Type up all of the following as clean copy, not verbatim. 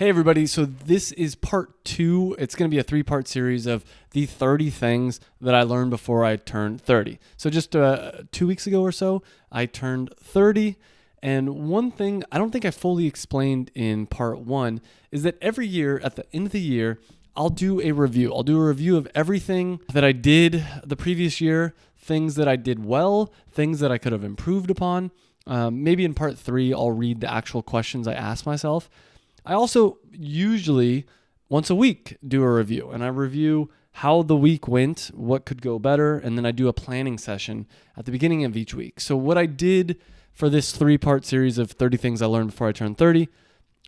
Hey everybody, so this is part 2. It's going to be a 3-part series of the 30 things that I learned before I turned 30. So just 2 weeks ago or so, I turned 30. And one thing I don't think I fully explained in part 1 is that every year at the end of the year, I'll do a review. I'll do a review of everything that I did the previous year, things that I did well, things that I could have improved upon. Maybe in part 3, I'll read the actual questions I asked myself. I also usually once a week do a review, and I review how the week went, what could go better, and then I do a planning session at the beginning of each week. So what I did for this 3-part series of 30 things I learned before I turned 30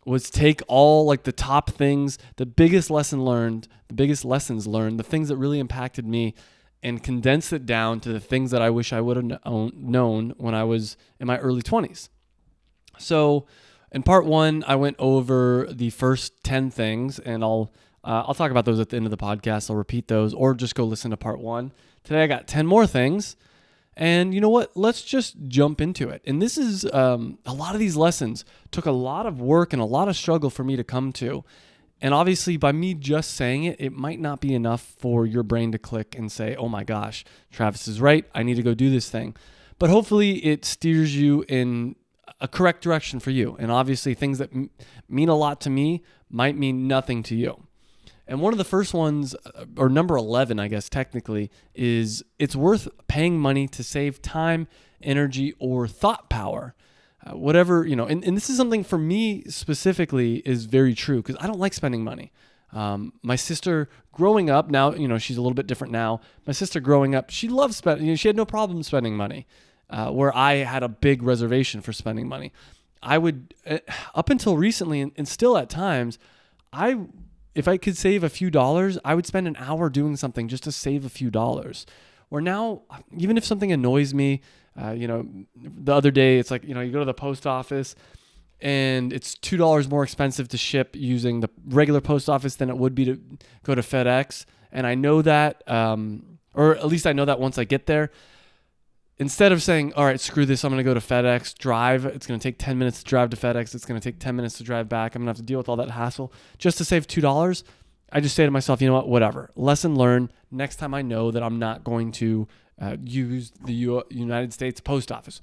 was take all like the top things, the biggest lessons learned, the things that really impacted me, and condense it down to the things that I wish I would have known when I was in my early 20s. So in part 1, I went over the first 10 things, and I'll talk about those at the end of the podcast. I'll repeat those, or just go listen to part 1. Today I got 10 more things, and you know what? Let's just jump into it. And this is a lot of these lessons took a lot of work and a lot of struggle for me to come to. And obviously, by me just saying it, it might not be enough for your brain to click and say, oh my gosh, Travis is right. I need to go do this thing. But hopefully it steers you in a correct direction for you. And obviously things that mean a lot to me might mean nothing to you. And one of the first ones, or number 11, I guess technically, is it's worth paying money to save time, energy, or thought power. Whatever, and this is something for me specifically is very true because I don't like spending money. My sister growing up, now, she's a little bit different now. My sister growing up, she loved spending, she had no problem spending money. Where I had a big reservation for spending money. I would, up until recently, and still at times, if I could save a few dollars, I would spend an hour doing something just to save a few dollars. Where now, even if something annoys me, the other day, it's like, you go to the post office and it's $2 more expensive to ship using the regular post office than it would be to go to FedEx. And I know that, or at least I know that once I get there. Instead of saying, all right, screw this, I'm going to go to FedEx, drive. It's going to take 10 minutes to drive to FedEx. It's going to take 10 minutes to drive back. I'm going to have to deal with all that hassle just to save $2. I just say to myself, you know what, whatever. Lesson learned. Next time I know that I'm not going to use the United States Post Office.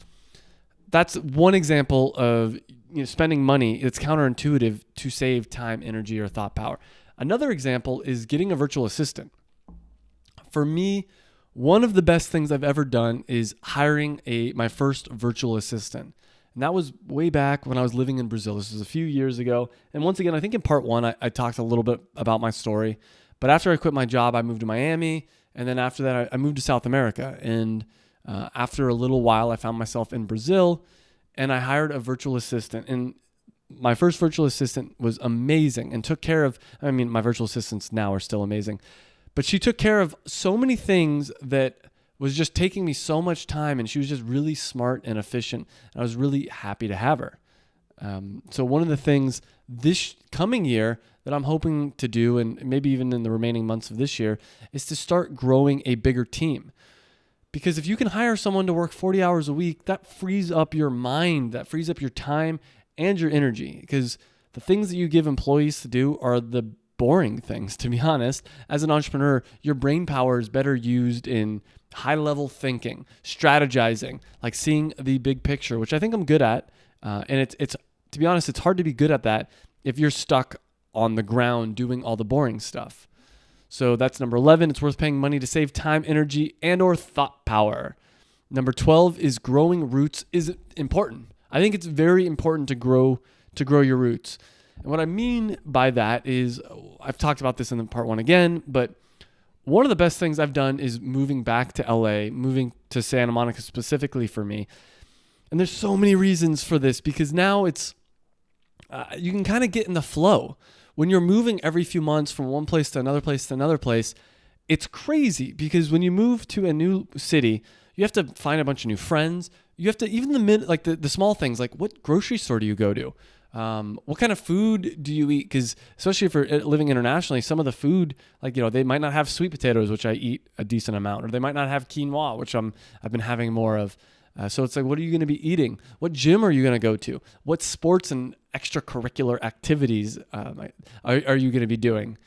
That's one example of spending money. It's counterintuitive to save time, energy, or thought power. Another example is getting a virtual assistant. For me, one of the best things I've ever done is hiring my first virtual assistant. And that was way back when I was living in Brazil. This was a few years ago. And once again, I think in part 1, I talked a little bit about my story. But after I quit my job, I moved to Miami. And then after that, I moved to South America. And after a little while, I found myself in Brazil. And I hired a virtual assistant. And my first virtual assistant was amazing and took care of, my virtual assistants now are still amazing. But she took care of so many things that was just taking me so much time, and she was just really smart and efficient. And I was really happy to have her. So one of the things this coming year that I'm hoping to do, and maybe even in the remaining months of this year, is to start growing a bigger team. Because if you can hire someone to work 40 hours a week, that frees up your mind, that frees up your time and your energy. Because the things that you give employees to do are the boring things, to be honest. As an entrepreneur, your brain power is better used in high-level thinking, strategizing, like seeing the big picture, which I think I'm good at. And it's to be honest, it's hard to be good at that if you're stuck on the ground doing all the boring stuff. So that's number 11. It's worth paying money to save time, energy, and or thought power. Number 12 is growing roots is important. I think it's very important to grow your roots. And what I mean by that is, I've talked about this in part 1 again, but one of the best things I've done is moving back to LA, moving to Santa Monica specifically for me. And there's so many reasons for this because now it's, you can kind of get in the flow. When you're moving every few months from one place to another place to another place, it's crazy because when you move to a new city, you have to find a bunch of new friends. You have to, even the small things, like what grocery store do you go to? What kind of food do you eat? Because especially if you're living internationally, some of the food, they might not have sweet potatoes, which I eat a decent amount, or they might not have quinoa, which I've been having more of. So it's like, what are you going to be eating? What gym are you going to go to? What sports and extracurricular activities are you going to be doing?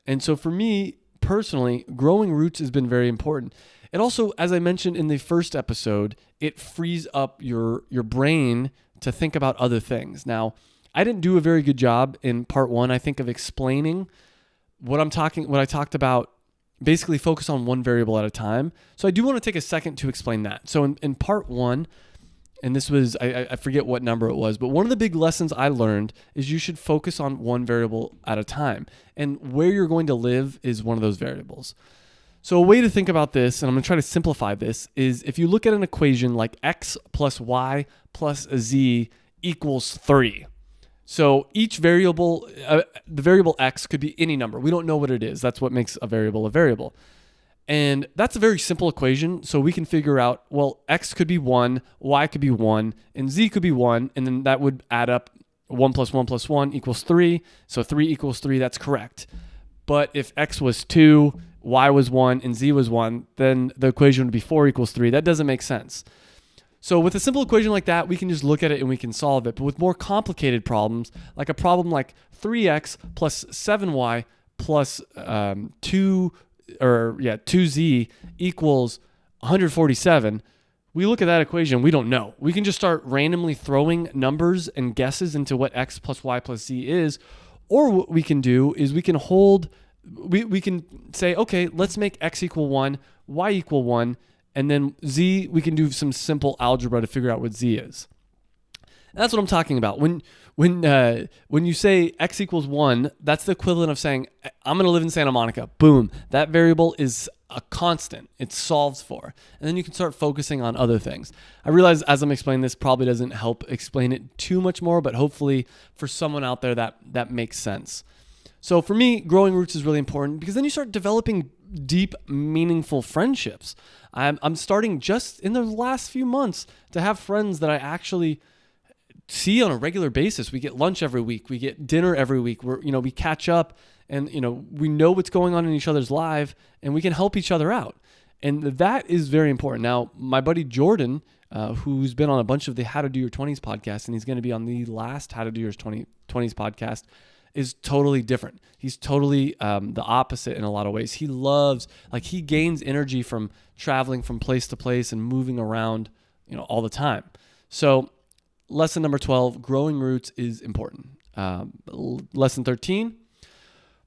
And so for me personally, growing roots has been very important. It also, as I mentioned in the first episode, it frees up your brain to think about other things. Now, I didn't do a very good job in part one, I think, of explaining what I talked about. Basically focus on one variable at a time. So I do want to take a second to explain that. So in part one, and this was, I forget what number it was, but one of the big lessons I learned is you should focus on one variable at a time. And where you're going to live is one of those variables. So a way to think about this, and I'm going to try to simplify this, is if you look at an equation like x plus y plus z equals 3. So each variable, the variable x could be any number. We don't know what it is. That's what makes a variable a variable. And that's a very simple equation. So we can figure out, well, x could be 1, y could be 1, and z could be 1. And then that would add up 1 plus 1 plus 1 equals 3. So 3 equals 3, that's correct. But if x was 2, y was 1, and z was 1, then the equation would be 4 equals 3. That doesn't make sense. So with a simple equation like that, we can just look at it and we can solve it. But with more complicated problems, like a problem like 3x plus 7y plus 2z equals 147, we look at that equation, we don't know. We can just start randomly throwing numbers and guesses into what x plus y plus z is. Or what we can do is we can say, okay, let's make x equal 1, y equal 1, and then z, we can do some simple algebra to figure out what z is. And that's what I'm talking about. When you say x equals 1, that's the equivalent of saying, I'm going to live in Santa Monica. Boom. That variable is a constant. It's solved for. And then you can start focusing on other things. I realize as I'm explaining this probably doesn't help explain it too much more, but hopefully for someone out there that makes sense. So for me, growing roots is really important because then you start developing deep, meaningful friendships. I'm starting just in the last few months to have friends that I actually see on a regular basis. We get lunch every week. We get dinner every week. We catch up and, we know what's going on in each other's life and we can help each other out. And that is very important. Now, my buddy Jordan, who's been on a bunch of the How to Do Your 20s podcast, and he's going to be on the last How to Do Your 20s podcast, is totally different. He's totally the opposite in a lot of ways. He gains energy from traveling from place to place and moving around, all the time. So lesson number 12, growing roots is important. Lesson 13,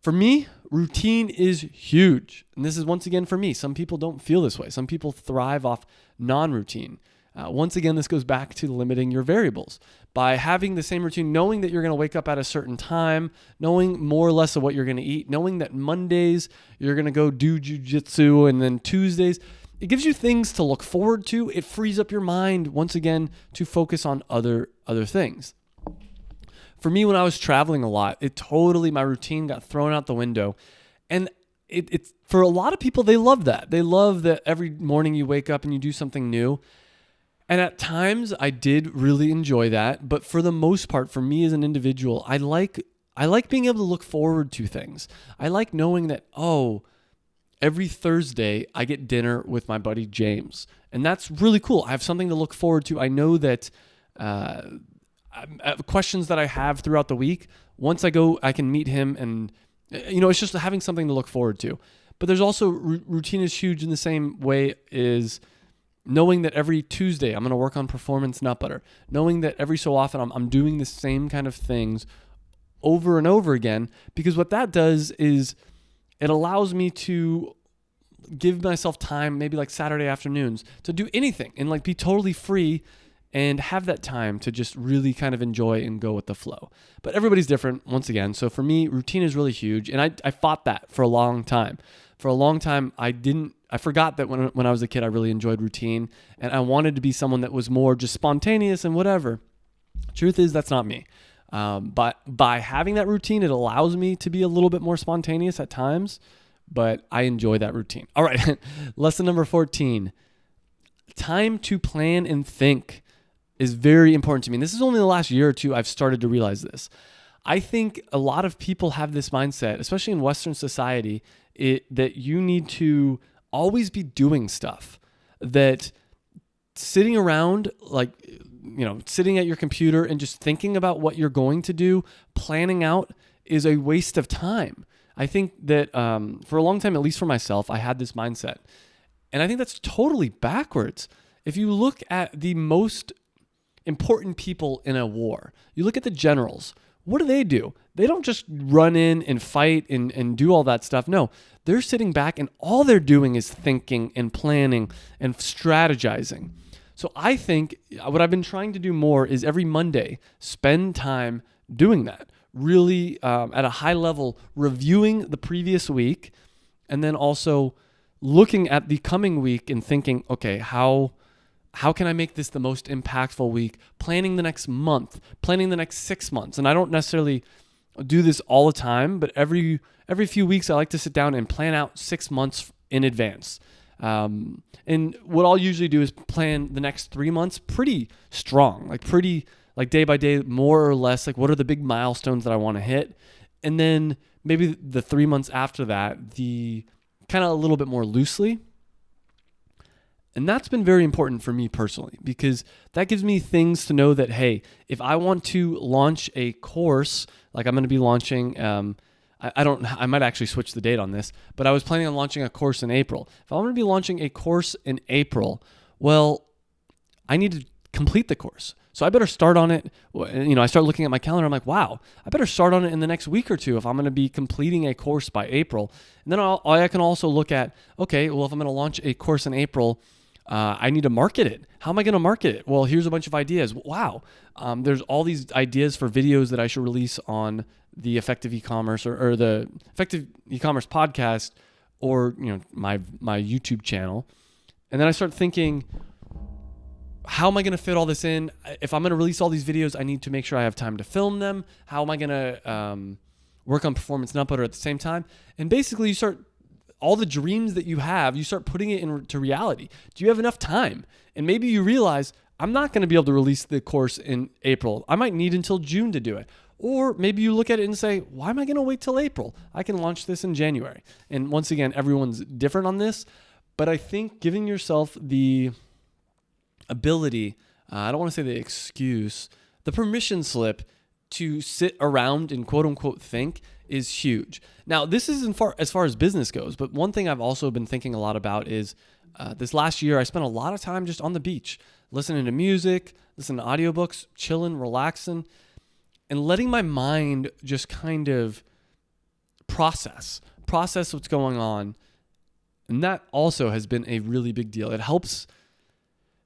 for me, routine is huge. And this is once again for me. Some people don't feel this way. Some people thrive off non-routine. Once again, this goes back to limiting your variables. By having the same routine, knowing that you're going to wake up at a certain time, knowing more or less of what you're going to eat, knowing that Mondays you're going to go do jujitsu, and then Tuesdays, it gives you things to look forward to. It frees up your mind, once again, to focus on other things. For me, when I was traveling a lot, my routine got thrown out the window. And it's for a lot of people, they love that. They love that every morning you wake up and you do something new. And at times I did really enjoy that. But for the most part, for me as an individual, I like being able to look forward to things. I like knowing that, every Thursday I get dinner with my buddy James. And that's really cool. I have something to look forward to. I know that questions that I have throughout the week, once I go, I can meet him and, it's just having something to look forward to. But there's also routine is huge in the same way is knowing that every Tuesday I'm going to work on performance nut butter, knowing that every so often I'm doing the same kind of things over and over again, because what that does is it allows me to give myself time, maybe like Saturday afternoons, to do anything and be totally free and have that time to just really kind of enjoy and go with the flow. But everybody's different, once again. So for me, routine is really huge. And I fought that for a long time. For a long time, I forgot that when I was a kid, I really enjoyed routine. And I wanted to be someone that was more just spontaneous and whatever. Truth is, that's not me. But by having that routine, it allows me to be a little bit more spontaneous at times. But I enjoy that routine. All right, lesson number 14. Time to plan and think is very important to me. And this is only the last year or two I've started to realize this. I think a lot of people have this mindset, especially in Western society, that you need to always be doing stuff, that sitting around, like, sitting at your computer and just thinking about what you're going to do, planning out, is a waste of time. I think that for a long time, at least for myself, I had this mindset. And I think that's totally backwards. If you look at the most important people in a war, you look at the generals, what do? They don't just run in and fight and do all that stuff. No, they're sitting back and all they're doing is thinking and planning and strategizing. So I think what I've been trying to do more is every Monday, spend time doing that. Really, at a high level, reviewing the previous week, and then also looking at the coming week and thinking, okay, how can I make this the most impactful week? Planning the next month, planning the next 6 months. And I don't necessarily do this all the time, but every few weeks I like to sit down and plan out 6 months in advance. And what I'll usually do is plan the next 3 months pretty strong, like day by day, more or less, like what are the big milestones that I want to hit? And then maybe the 3 months after that, the kind of a little bit more loosely. And that's been very important for me personally, because that gives me things to know that, hey, if I want to launch a course, like I'm going to be launching, I might actually switch the date on this, but I was planning on launching a course in April. If I'm going to be launching a course in April, well, I need to complete the course. So I better start on it. I start looking at my calendar. I'm like, wow, I better start on it in the next week or two if I'm going to be completing a course by April. And then I can also look at, okay, well, if I'm going to launch a course in April, I need to market it. How am I going to market it? Well, here's a bunch of ideas. Wow. There's all these ideas for videos that I should release on the Effective E-commerce or the Effective E-commerce podcast, or my YouTube channel. And then I start thinking, how am I going to fit all this in? If I'm going to release all these videos, I need to make sure I have time to film them. How am I going to work on performance and upload at the same time? And basically, you start all the dreams that you have, you start putting it into reality. Do you have enough time? And maybe you realize, I'm not going to be able to release the course in April. I might need until June to do it. Or maybe you look at it and say, why am I going to wait till April? I can launch this in January. And once again, everyone's different on this. But I think giving yourself the ability, I don't want to say the excuse, the permission slip to sit around and quote unquote think is huge. Now, this is as far as business goes, but one thing I've also been thinking a lot about is this last year, I spent a lot of time just on the beach, listening to music, listening to audiobooks, chilling, relaxing, and letting my mind just kind of process what's going on. And that also has been a really big deal. It helps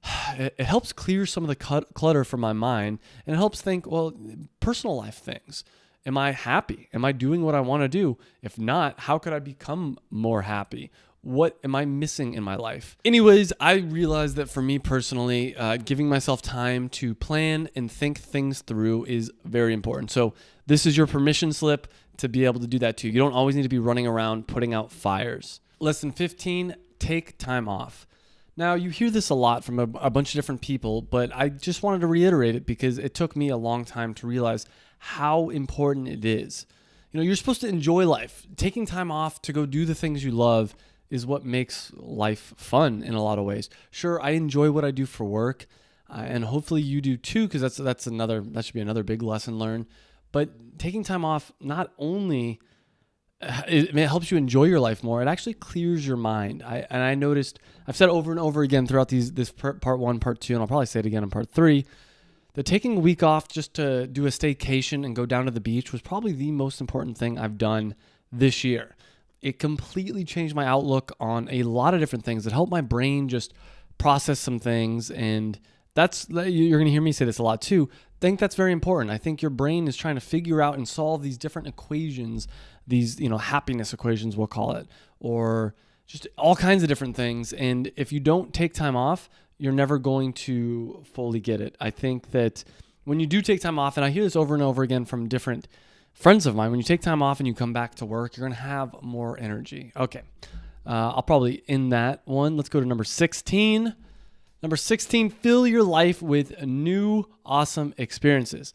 clear some of the clutter from my mind, and it helps think, well, personal life things. Am I happy? Am I doing what I want to do? If not, how could I become more happy? What am I missing in my life? Anyways, I realized that for me personally, giving myself time to plan and think things through is very important. So this is your permission slip to be able to do that too. You don't always need to be running around putting out fires. Lesson 15, take time off. Now, you hear this a lot from a bunch of different people, but I just wanted to reiterate it because it took me a long time to realize how important it is. You're supposed to enjoy life. Taking time off to go do the things you love is what makes life fun in a lot of ways. Sure, I enjoy what I do for work, and hopefully you do too, because that should be another big lesson learned. But taking time off not only it helps you enjoy your life more, it actually clears your mind. I noticed, I've said over and over again throughout this part 1, part 2, and I'll probably say it again in part 3, that taking a week off just to do a staycation and go down to the beach was probably the most important thing I've done this year. It completely changed my outlook on a lot of different things. It helped my brain just process some things, and you're going to hear me say this a lot too. I think that's very important. I think your brain is trying to figure out and solve these different equations, these happiness equations, we'll call it, or just all kinds of different things. And if you don't take time off, you're never going to fully get it. I think that when you do take time off, and I hear this over and over again from different friends of mine, when you take time off and you come back to work, you're going to have more energy. Okay. I'll probably end that one. Let's go to number 16. Number 16, fill your life with new awesome experiences.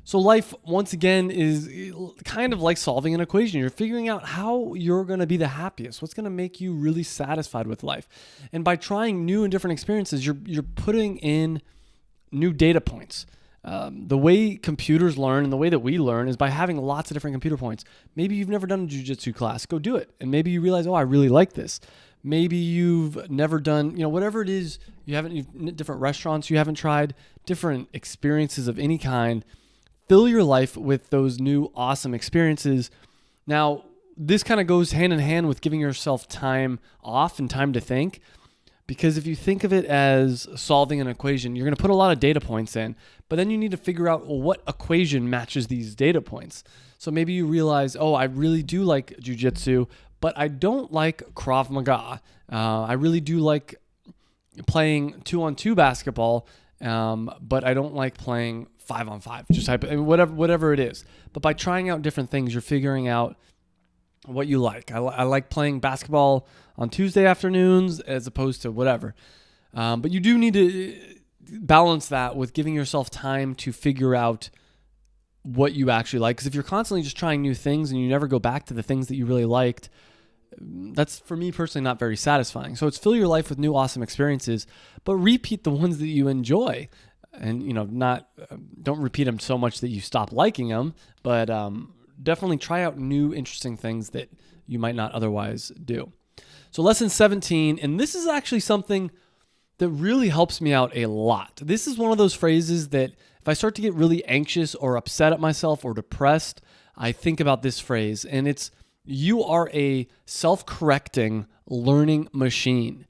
So life, once again, is kind of like solving an equation. You're figuring out how you're going to be the happiest, what's going to make you really satisfied with life. And by trying new and different experiences, you're putting in new data points. The way computers learn and the way that we learn is by having lots of different computer points. Maybe you've never done a jiu-jitsu class, go do it. And maybe you realize, oh, I really like this. Maybe you've never done, whatever it is, different restaurants you haven't tried, different experiences of any kind. Fill your life with those new awesome experiences. Now, this kind of goes hand in hand with giving yourself time off and time to think. Because if you think of it as solving an equation, you're going to put a lot of data points in, but then you need to figure out, well, what equation matches these data points. So maybe you realize, oh, I really do like jiu-jitsu, but I don't like Krav Maga. I really do like playing 2-on-2 basketball, but I don't like playing 5-on-5, just whatever it is. But by trying out different things, you're figuring out what you like. I like playing basketball on Tuesday afternoons as opposed to whatever. But you do need to balance that with giving yourself time to figure out what you actually like. Because if you're constantly just trying new things and you never go back to the things that you really liked, that's, for me personally, not very satisfying. So it's fill your life with new awesome experiences, but repeat the ones that you enjoy. And, don't repeat them so much that you stop liking them, but definitely try out new, interesting things that you might not otherwise do. So lesson 17, and this is actually something that really helps me out a lot. This is one of those phrases that if I start to get really anxious or upset at myself or depressed, I think about this phrase, and it's, you are a self-correcting learning machine.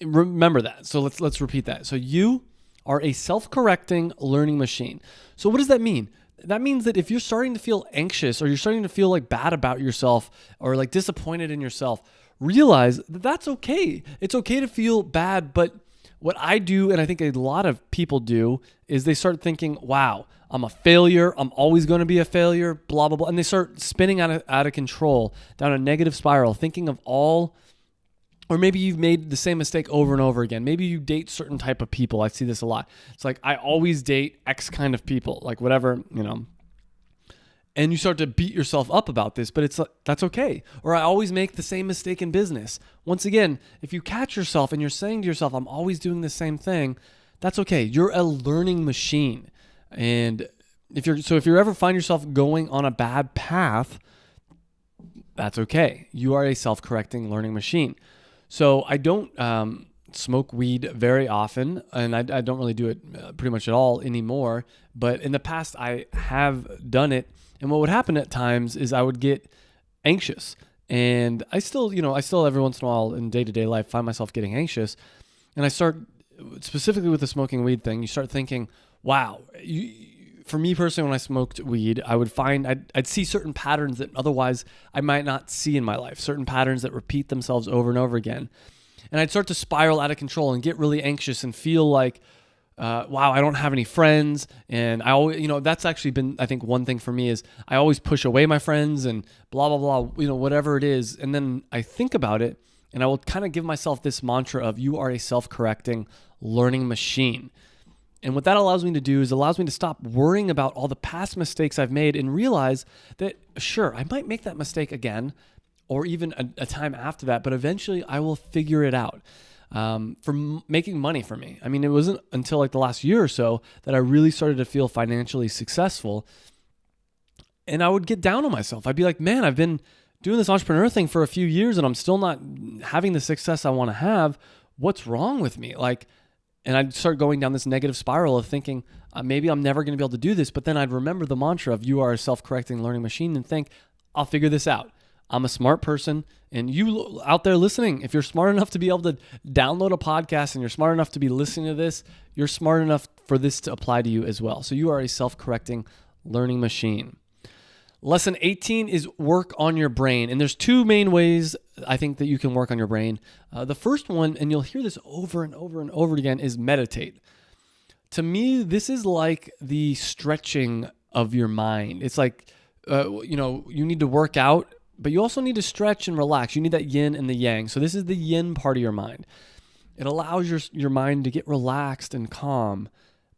Remember that. So let's repeat that. So you are a self-correcting learning machine. So what does that mean? That means that if you're starting to feel anxious or you're starting to feel like bad about yourself or like disappointed in yourself, realize that that's okay. It's okay to feel bad, but what I do, and I think a lot of people do, is they start thinking, wow, I'm a failure. I'm always going to be a failure, blah, blah, blah. And they start spinning out of control down a negative spiral, thinking of all, or maybe you've made the same mistake over and over again. Maybe you date certain type of people. I see this a lot. It's like, I always date X kind of people, like whatever, and you start to beat yourself up about this, but it's like, that's okay. Or I always make the same mistake in business. Once again, if you catch yourself and you're saying to yourself, I'm always doing the same thing, that's okay. You're a learning machine. And if you ever find yourself going on a bad path, that's okay. You are a self-correcting learning machine. So I don't smoke weed very often, and I don't really do it pretty much at all anymore. But in the past, I have done it. And what would happen at times is I would get anxious. And I still every once in a while in day-to-day life find myself getting anxious. And I start, specifically with the smoking weed thing, you start thinking, wow, for me personally, when I smoked weed, I would find I'd see certain patterns that otherwise I might not see in my life, certain patterns that repeat themselves over and over again. And I'd start to spiral out of control and get really anxious and feel like, wow, I don't have any friends. And I always, that's actually been, I think, one thing for me is I always push away my friends and blah, blah, blah, whatever it is. And then I think about it and I will kind of give myself this mantra of, you are a self-correcting learning machine. And what that allows me to do is allows me to stop worrying about all the past mistakes I've made and realize that, sure, I might make that mistake again or even a time after that, but eventually I will figure it out. For making money for me. I mean, it wasn't until like the last year or so that I really started to feel financially successful. And I would get down on myself. I'd be like, man, I've been doing this entrepreneur thing for a few years and I'm still not having the success I want to have. What's wrong with me? And I'd start going down this negative spiral of thinking, maybe I'm never going to be able to do this. But then I'd remember the mantra of, you are a self-correcting learning machine, and think, I'll figure this out. I'm a smart person, and you out there listening, if you're smart enough to be able to download a podcast and you're smart enough to be listening to this, you're smart enough for this to apply to you as well. So you are a self-correcting learning machine. Lesson 18 is work on your brain. And there's two main ways I think that you can work on your brain. The first one, and you'll hear this over and over and over again, is meditate. To me, this is like the stretching of your mind. It's like, you need to work out, but you also need to stretch and relax. You need that yin and the yang. So this is the yin part of your mind. It allows your mind to get relaxed and calm.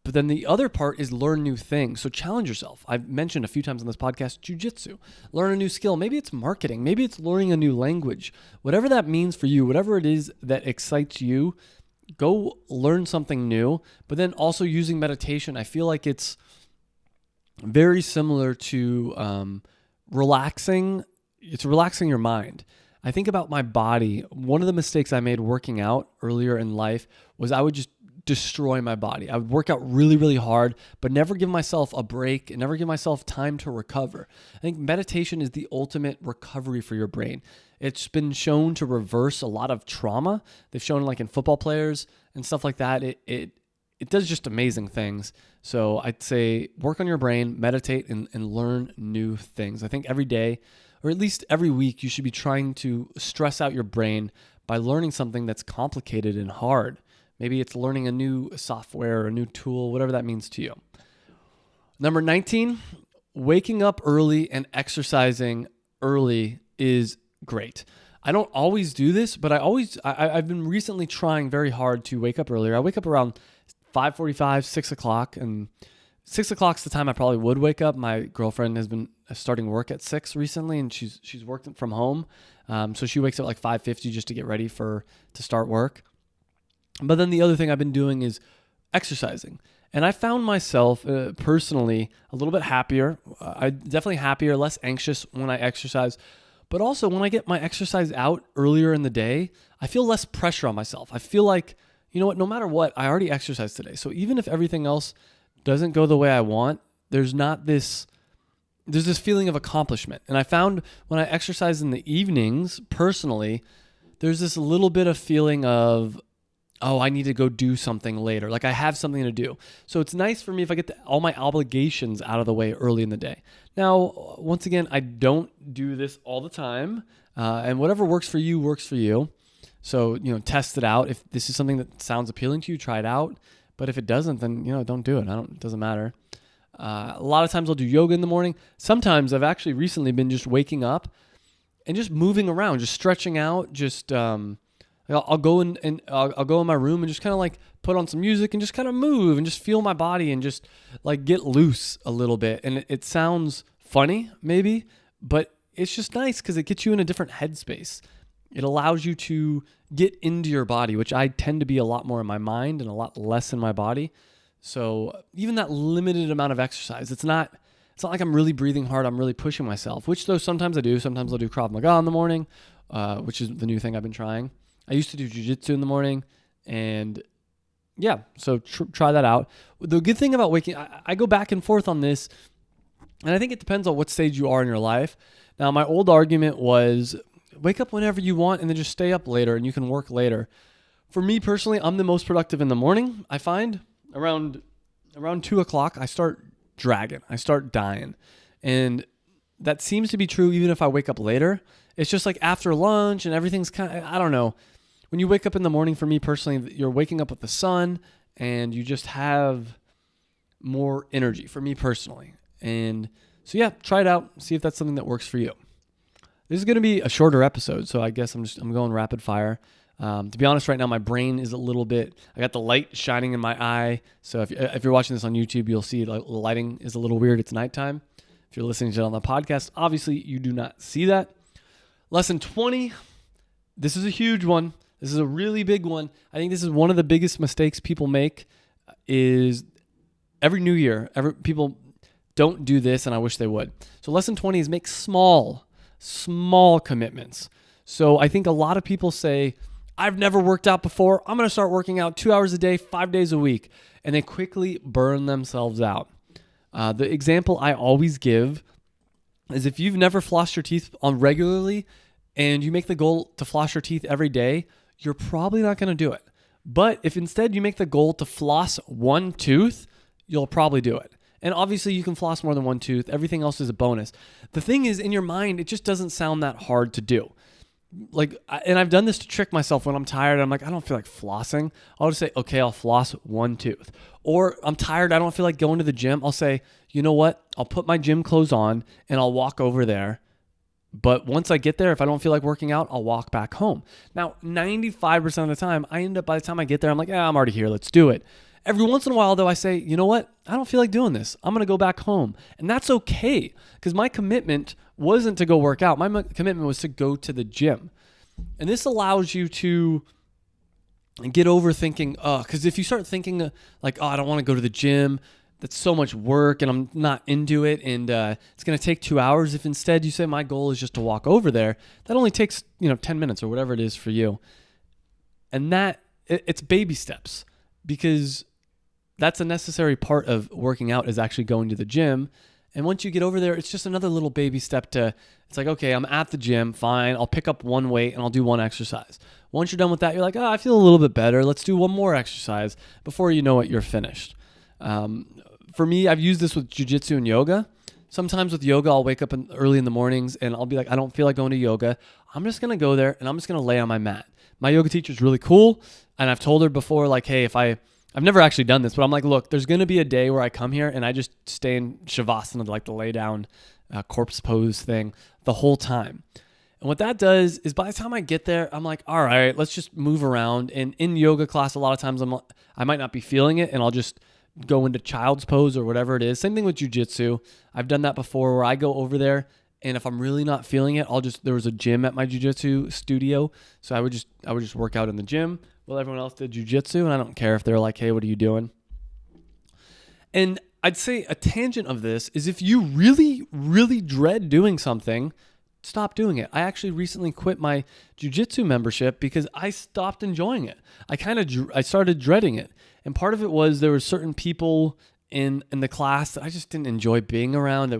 But then the other part is learn new things. So challenge yourself. I've mentioned a few times on this podcast, jujitsu. Learn a new skill. Maybe it's marketing. Maybe it's learning a new language. Whatever that means for you, whatever it is that excites you, go learn something new. But then also using meditation, I feel like it's very similar to relaxing. It's relaxing your mind. I think about my body. One of the mistakes I made working out earlier in life was I would just destroy my body. I would work out really, really hard, but never give myself a break and never give myself time to recover. I think meditation is the ultimate recovery for your brain. It's been shown to reverse a lot of trauma. They've shown like in football players and stuff like that. It does just amazing things. So I'd say work on your brain, meditate, and learn new things. I think every day, or at least every week, you should be trying to stress out your brain by learning something that's complicated and hard. Maybe it's learning a new software or a new tool, whatever that means to you. Number 19, waking up early and exercising early is great. I don't always do this, but I've been recently trying very hard to wake up earlier. I wake up around 5:45, 6 o'clock, and 6 o'clock's the time I probably would wake up. My girlfriend has been starting work at 6 recently, and she's worked from home. So she wakes up like 5:50 just to get ready to start work. But then the other thing I've been doing is exercising. And I found myself personally a little bit happier. I definitely happier, less anxious when I exercise. But also when I get my exercise out earlier in the day, I feel less pressure on myself. I feel like, you know what, no matter what, I already exercised today. So even if everything else doesn't go the way I want, there's this feeling of accomplishment. And I found when I exercise in the evenings, personally, there's this little bit of feeling of, oh, I need to go do something later. Like I have something to do. So it's nice for me if I get all my obligations out of the way early in the day. Now, once again, I don't do this all the time. And whatever works for you, works for you. So, test it out. If this is something that sounds appealing to you, try it out. But if it doesn't, then, don't do it. It doesn't matter. A lot of times I'll do yoga in the morning. Sometimes I've actually recently been just waking up and just moving around, just stretching out, just, I'll go in my room and just kind of like put on some music and just kind of move and just feel my body and just like get loose a little bit. And it sounds funny maybe, but it's just nice because it gets you in a different headspace. It allows you to get into your body, which I tend to be a lot more in my mind and a lot less in my body. So even that limited amount of exercise, it's not like I'm really breathing hard. I'm really pushing myself, which though sometimes I do. Sometimes I'll do Krav Maga in the morning, which is the new thing I've been trying. I used to do jujitsu in the morning, and yeah, so try that out. The good thing about waking, I go back and forth on this, and I think it depends on what stage you are in your life. Now, my old argument was wake up whenever you want and then just stay up later and you can work later. For me personally, I'm the most productive in the morning. I find around 2 o'clock, I start dragging. I start dying. And that seems to be true even if I wake up later. It's just like after lunch and everything's kind of, I don't know. When you wake up in the morning, for me personally, you're waking up with the sun and you just have more energy for me personally. And so yeah, try it out. See if that's something that works for you. This is going to be a shorter episode, so I guess I'm going rapid fire. To be honest, right now my brain is a little bit, I got the light shining in my eye. So if you're watching this on YouTube, you'll see the lighting is a little weird. It's nighttime. If you're listening to it on the podcast, obviously you do not see that. Lesson 20. This is a huge one. This is a really big one. I think this is one of the biggest mistakes people make is every new year. People don't do this, and I wish they would. So lesson 20 is make small commitments. So I think a lot of people say, I've never worked out before. I'm going to start working out 2 hours a day, 5 days a week. And they quickly burn themselves out. The example I always give is if you've never flossed your teeth on regularly and you make the goal to floss your teeth every day, you're probably not going to do it. But if instead you make the goal to floss one tooth, you'll probably do it. And obviously you can floss more than one tooth. Everything else is a bonus. The thing is, in your mind, it just doesn't sound that hard to do. And I've done this to trick myself when I'm tired. I'm like, I don't feel like flossing. I'll just say, okay, I'll floss one tooth. Or I'm tired. I don't feel like going to the gym. I'll say, you know what? I'll put my gym clothes on and I'll walk over there. But once I get there, if I don't feel like working out, I'll walk back home. Now, 95% of the time, by the time I get there, I'm like, I'm already here. Let's do it. Every once in a while, though, I say, you know what? I don't feel like doing this. I'm going to go back home. And that's okay, because my commitment wasn't to go work out. My commitment was to go to the gym. And this allows you to get over thinking, because if you start thinking like, I don't want to go to the gym, that's so much work and I'm not into it, and it's going to take 2 hours. If instead you say my goal is just to walk over there, that only takes 10 minutes or whatever it is for you. And it's baby steps, because that's a necessary part of working out, is actually going to the gym. And once you get over there, it's just another little baby step it's like, okay, I'm at the gym, fine. I'll pick up one weight and I'll do one exercise. Once you're done with that, you're like, I feel a little bit better. Let's do one more exercise. Before you know it, you're finished. For me, I've used this with jiu-jitsu and yoga. Sometimes with yoga, I'll wake up early in the mornings and I'll be like, I don't feel like going to yoga. I'm just going to go there and I'm just going to lay on my mat. My yoga teacher's really cool. And I've told her before, like, hey, I've never actually done this, but I'm like, look, there's going to be a day where I come here and I just stay in Shavasana, like the lay down corpse pose thing, the whole time. And what that does is by the time I get there, I'm like, all right, let's just move around. And in yoga class, a lot of times I might not be feeling it and I'll just go into child's pose or whatever it is. Same thing with jiu-jitsu. I've done that before, where I go over there and if I'm really not feeling it, there was a gym at my jiu-jitsu studio. So I would just work out in the gym while everyone else did jiu-jitsu. And I don't care if they're like, hey, what are you doing? And I'd say a tangent of this is, if you really, really dread doing something, stop doing it. I actually recently quit my jiu-jitsu membership because I stopped enjoying it. I started dreading it. And part of it was there were certain people in the class that I just didn't enjoy being around.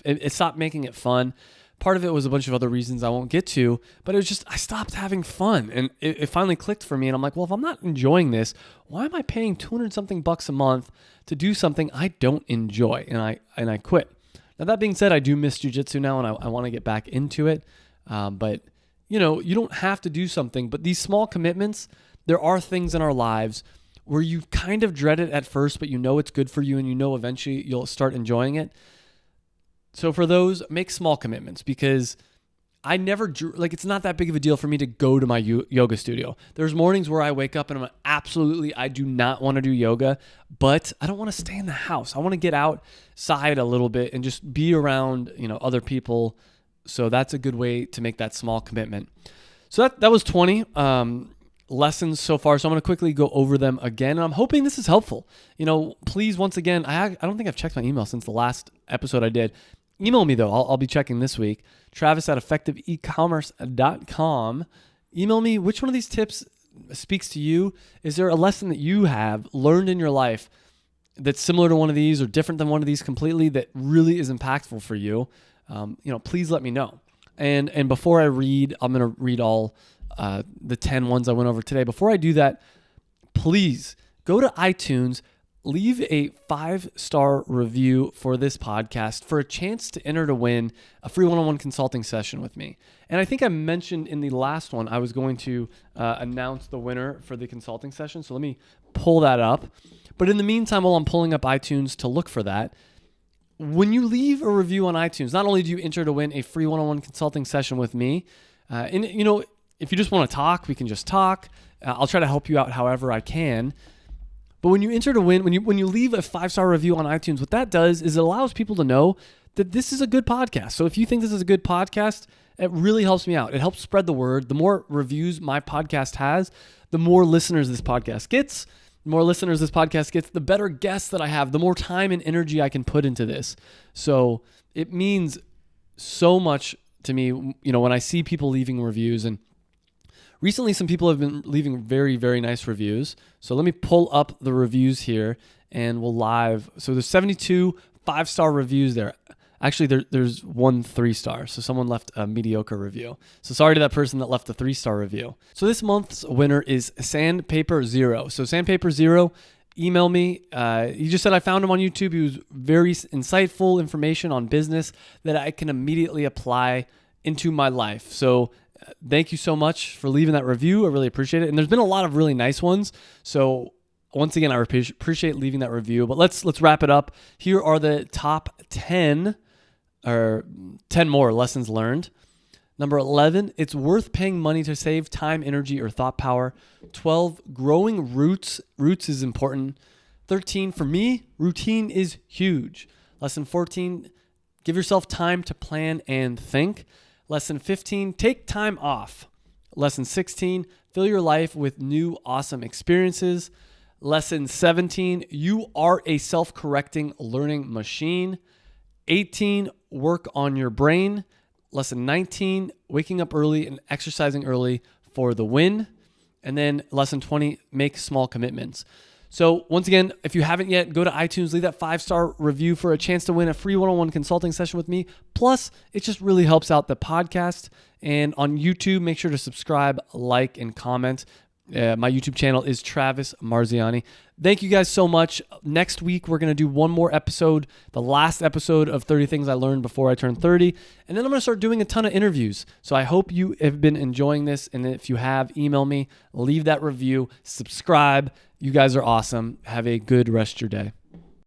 It stopped making it fun. Part of it was a bunch of other reasons I won't get to, but it was just, I stopped having fun. And it finally clicked for me. And I'm like, well, if I'm not enjoying this, why am I paying $200 something a month to do something I don't enjoy? And I quit. Now, that being said, I do miss jiu-jitsu now, and I want to get back into it. But you don't have to do something, but these small commitments, there are things in our lives where you kind of dread it at first, but it's good for you, and eventually you'll start enjoying it. So for those, make small commitments, because I never, it's not that big of a deal for me to go to my yoga studio. There's mornings where I wake up and I'm like, I do not want to do yoga, but I don't want to stay in the house. I want to get outside a little bit and just be around, other people. So that's a good way to make that small commitment. So that was 20 lessons so far. So I'm going to quickly go over them again. And I'm hoping this is helpful. Please, once again, I don't think I've checked my email since the last episode I did. Email me, though. I'll be checking this week. Travis@effectiveecommerce.com. Email me which one of these tips speaks to you. Is there a lesson that you have learned in your life that's similar to one of these or different than one of these completely that really is impactful for you? Please let me know. And before I read, I'm going to read all the 10 ones I went over today. Before I do that, please go to iTunes, leave a 5-star review for this podcast for a chance to enter to win a free one-on-one consulting session with me. And I think I mentioned in the last one, I was going to announce the winner for the consulting session. So let me pull that up. But in the meantime, while I'm pulling up iTunes to look for that, when you leave a review on iTunes, not only do you enter to win a free one-on-one consulting session with me, if you just want to talk, we can just talk. I'll try to help you out however I can. But when you enter to win, when you leave a 5-star review on iTunes, what that does is it allows people to know that this is a good podcast. So if you think this is a good podcast, it really helps me out. It helps spread the word. The more reviews my podcast has, the more listeners this podcast gets. The more listeners this podcast gets, the better guests that I have, the more time and energy I can put into this. So it means so much to me, when I see people leaving reviews. And recently, some people have been leaving very, very nice reviews. So let me pull up the reviews here and we'll live. So there's 72 5-star reviews there. Actually, there's 1 3-star. So someone left a mediocre review. So sorry to that person that left a 3-star review. So this month's winner is Sandpaper Zero. So Sandpaper Zero, email me. He just said I found him on YouTube. He was very insightful information on business that I can immediately apply into my life. So thank you so much for leaving that review. I really appreciate it. And there's been a lot of really nice ones. So once again, I appreciate leaving that review. But let's wrap it up. Here are the top 10 or 10 more lessons learned. Number 11, it's worth paying money to save time, energy, or thought power. 12, growing roots. Roots is important. 13, for me, routine is huge. Lesson 14, give yourself time to plan and think. Lesson 15, take time off. Lesson 16, fill your life with new awesome experiences. Lesson 17, you are a self-correcting learning machine. 18, work on your brain. Lesson 19, waking up early and exercising early for the win. And then lesson 20, make small commitments. So once again, if you haven't yet, go to iTunes, leave that 5-star review for a chance to win a free one-on-one consulting session with me. Plus, it just really helps out the podcast. And on YouTube, make sure to subscribe, like, and comment. My YouTube channel is Travis Marziani. Thank you guys so much. Next week, we're going to do one more episode, the last episode of 30 Things I Learned Before I Turned 30. And then I'm going to start doing a ton of interviews. So I hope you have been enjoying this. And if you have, email me, leave that review, subscribe. You guys are awesome. Have a good rest of your day.